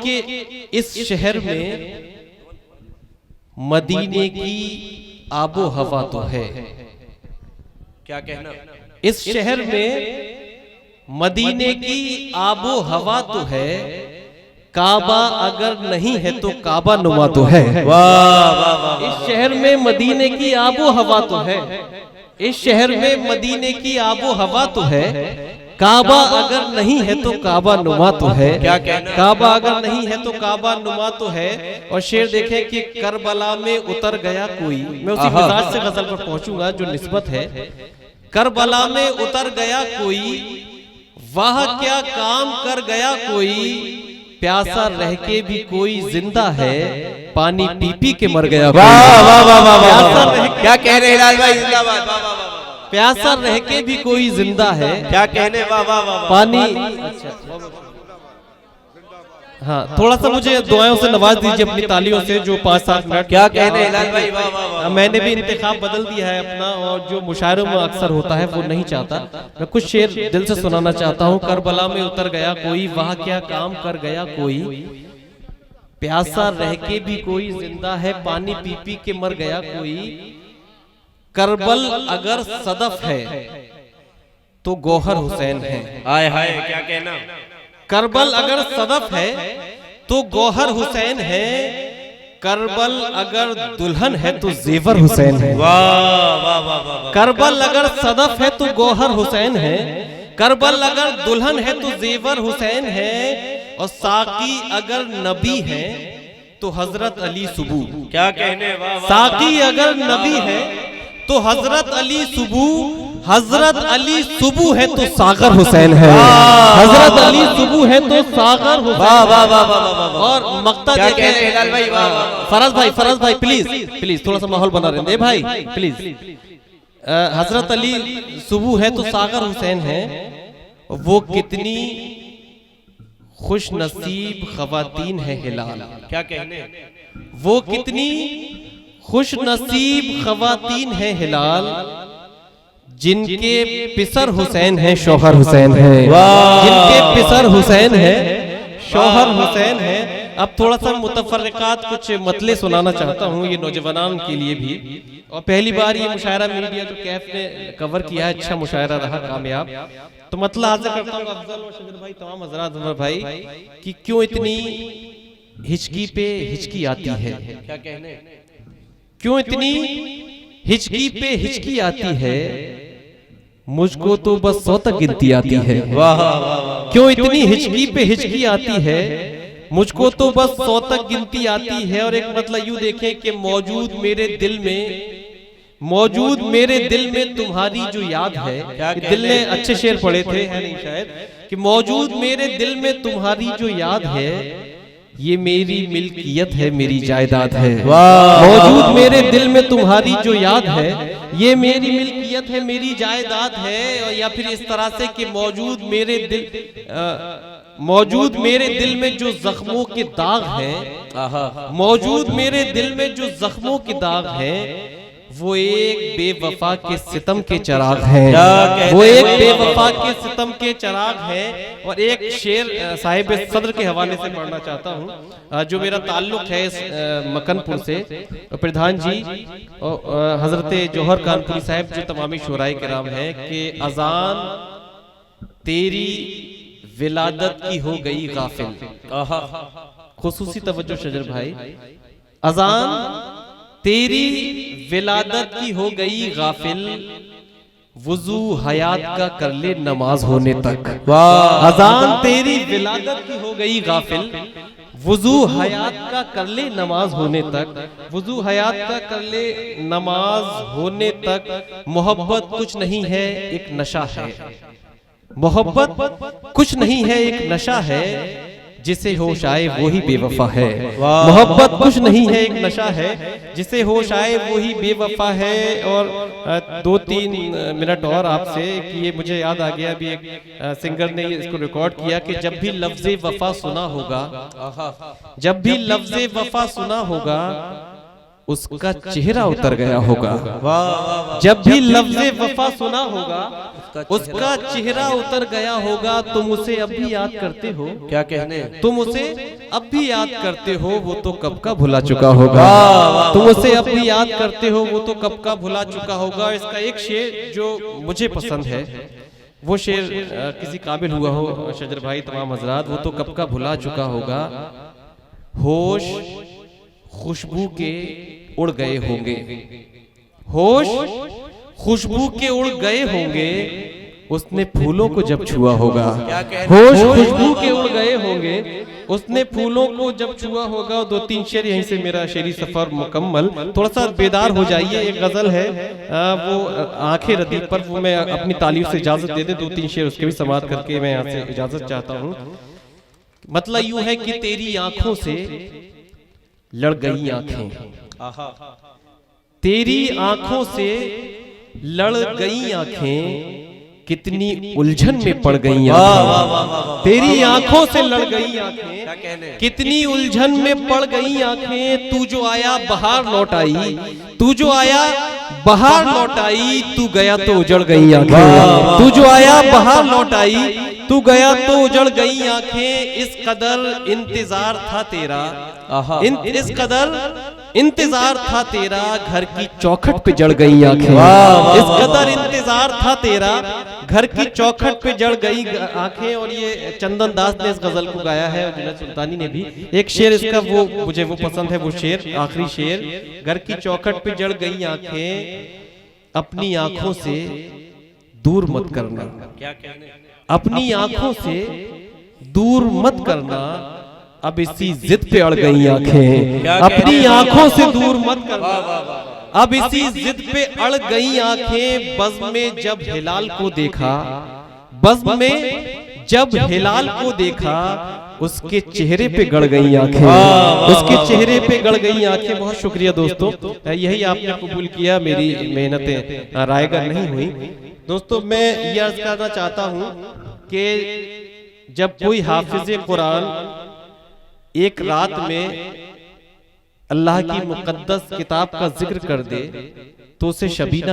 कि इस शहर में मदीने की आबो हवा तो है। क्या कहना? इस शहर में मदीने की आबो हवा तो है, काबा अगर नहीं है तो काबा नुमा तो है। वाह वाह वाह। इस शहर में मदीने की आबो हवा तो है, इस शहर में मदीने की आबो हवा तो है, काबा अगर नहीं है तो काबा नुमा तो है। क्या कहना? काबा अगर नहीं है तो काबा नुमा तो है। और शेर देखें कि करबला में उतर गया कोई, मैं उसी मिजाज से गजल पर पहुंचूंगा जो निस्बत है। करबला में उतर गया कोई, वह क्या काम कर गया कोई, प्यासा रह के भी कोई जिंदा है, पानी पी पी के मर गया। वाह वाह वाह वाह। क्या कह रहे हैं लाल भाई? जिंदाबाद। वाह वाह वाह। प्यासा रह के भी कोई जिंदा है, क्या कहने? वाह वाह वाह। पानी। हाँ, थोड़ा सा मुझे दुआओं से नवाज दीजिए अपनी तालियों से, जो 5-7 मिनट। क्या कहने हैं लाल भाई? वाह वाह वाह। मैंने भी इंतखाब बदल दिया है अपना, और जो मुशायरों में अक्सर होता है वो नहीं चाहता। मैं कुछ शेर दिल से सुनाना चाहता हूँ। करबला में उतर गया कोई, वह क्या काम कर गया कोई, प्यासा रह के भी कोई जिंदा है, पानी पी पी के मर गया कोई। करबल अगर सदफ है तो गौहर हुसैन है। हाय हाय। क्या कहना? करबल अगर सदफ है तो गौहर हुसैन है, करबल अगर दुल्हन है तो जेवर हुसैन है। वाह वाह वाह वाह। करबल अगर सदफ है तो गौहर हुसैन है, करबल अगर दुल्हन है तो जेवर हुसैन है, और साकी अगर नबी है तो हजरत अली सुबू। क्या कहने? वाह वाह। साकी अगर नबी है तो हजरत अली सुबू, हजरत अली सुबू है तो सागर हुसैन है, हजरत अली सुबू है तो सागर हुसैन। वाह वाह वाह वाह। और मक्ता क्या कह रहे हैं लाल भाई? वाह वाह। फरज भाई प्लीज थोड़ा सा माहौल बना रहे भाई प्लीज। हजरत अली सुबू है तो सागर हुसैन है। वो कितनी खुश नसीब खवातीन है हिलाल। क्या कहने? वो कितनी खुश नसीब खवातीन है हिलाल, जिनके पिसर हुसैन है शौहर हुसैन है। जिनके पिसर हुसैन है शौहर हुसैन है। अब थोड़ा सा मुतफर्रिकात कुछ मतले सुनाना चाहता हूँ, ये नौजवान के लिए भी। और पहली बार ये मुशायरा मीडिया जो कैफ ने कवर किया है, अच्छा मुशायरा रहा, कामयाब। तो मतलब हाजिर करता हूँ अफजल और शजर भाई, तमाम हजरात भाई, कि क्यों इतनी हिचकी पे हिचकी आती है। क्या कहने? क्यों इतनी हिचकी पे हिचकी आती है, मुझको तो बस 100 तक गिनती आती है। वाह वाह। क्यों इतनी हिचकी पे हिचकी आती है, मुझको तो बस 100 तक गिनती आती है। और एक मतलब यूं देखें कि मौजूद मेरे दिल में तुम्हारी जो याद है, कि दिल ने अच्छे शेर पढ़े थे, है नहीं शायद, कि मौजूद मेरे दिल में तुम्हारी जो याद है, ये मेरी मिल्कियत है, मेरी जायदाद है। मौजूद मेरे दिल में तुम्हारी जो याद है, ये मेरी मिल्कियत है, मेरी जायदाद है। या फिर इस तरह से कि मौजूद मेरे दिल में जो जख्मों के दाग हैं, मौजूद मेरे दिल में जो जख्मों के दाग हैं, वो एक बेवफा के सितम के चिराग हैं। वो एक बेवफा के सितम के चिराग हैं। और एक शेर साहिब सदर के हवाले से पढ़ना चाहता हूँ, जो मेरा ताल्लुक है मकनपुर से। प्रधान जी और हजरत जौहर कानपुरी साहब जो तमामी शुराए किराम हैं, कि अजान तेरी विलादत की हो गई गाफिल। खुसूसी तवज्जो शजर भाई, अजान तेरी विलादत की हो गई गाफिल, वुजू हयात का कर ले नमाज होने तक। अजान तेरी विलादत की हो गई गाफिल, वुजू हयात का कर ले नमाज होने तक। वुजू हयात का कर ले नमाज होने तक। मोहब्बत कुछ नहीं है एक नशा है, मोहब्बत कुछ नहीं है एक नशा है, जिसे होश आए वो ही बेवफा है। मोहब्बत कुछ नहीं है एक नशा है, जिसे होश आए वो ही बेवफा है। और 2-3 मिनट और आपसे, कि ये मुझे याद आ गया, अभी एक सिंगर ने इसको रिकॉर्ड किया, कि जब भी लफ्ज़े वफा सुना होगा, जब भी लफ्ज़े वफा सुना होगा, उसका चेहरा उतर गया होगा। वाह जब भी लफ्ज़े वफा सुना होगा उसका चेहरा उतर गया होगा। तुम उसे अब भी याद करते हो, क्या कहने, तुम उसे अब भी याद करते हो, वो तो कब का भुला चुका होगा। तुम उसे अब भी याद करते हो, वो तो कब का भुला चुका होगा। इसका एक शेर जो मुझे पसंद है, वो शेर किसी काबिल हुआ हो शजर भाई तमाम हजरात, वो तो कब का भुला चुका होगा। होश खुशबू के उड़ गए होंगे, होश खुशबू के उड़ गए होंगे, उसने फूलों को जब छुआ होगा। होश खुशबू के उड़ गए होंगे, उसने फूलों को जब छुआ होगा। दो तीन शेर यहीं से मेरा शेरी सफर मुकम्मल। थोड़ा सा बेदार हो जाइए, एक गजल है वो आंखें रदीफ पर, वो मैं अपनी तालीफ से इजाजत दे दे, दो तीन शेर उसके भी समाप्त करके मैं यहाँ से इजाजत चाहता हूँ। मतलब यूं है कि तेरी आंखों से लड़ गई आंखें, तेरी आंखों से लड़ गई आंखें, कितनी उलझन में पड़ गई आंखें। तेरी आंखों से लड़ गई आंखें, कितनी उलझन में पड़ गई आंखें। तू जो आया बाहर लौट आई, तू जो आया बाहर लौट आई, तू गया तो उजड़ गई आंखें। तू जो आया बाहर लौट आई, तू गया तो उजड़ गई आंखें। इस कदर इंतजार था तेरा, इस कदर इंतजार था तेरा, घर की चौखट पे जड़ गई आंखें। इस कदर इंतजार था तेरा, घर की चौखट पे जड़ गई आंखें। और ये चंदन दास ने इस गजल को गाया है, और जुनैद सुल्तानी ने भी। एक शेर इसका वो मुझे वो पसंद है, वो शेर आखिरी शेर, घर की चौखट पे जड़ गई आंखें, अपनी आंखों से दूर मत करना। क्या कहने, अपनी आंखों से दूर मत करना, अब इसी जिद पे अड़ गई आंखें। अपनी आंखों से दूर मत करना, अब इसी जिद पे अड़ गई आंखें। बज़्म में जब हिलाल को देखा, बज़्म में जब हिलाल को देखा, उसके चेहरे पे गड़ गई आंखें, उसके चेहरे पे गड़ गई आंखें। बहुत शुक्रिया दोस्तों, यही आपने कबूल किया, मेरी मेहनतें रायगर नहीं हुई। दोस्तों मैं ये अर्ज करना चाहता हूँ कि जब कोई हाफिज कुरान एक रात में अल्लाह की मुकद्दस किताब का जिक्र कर दे तो उसे शबीना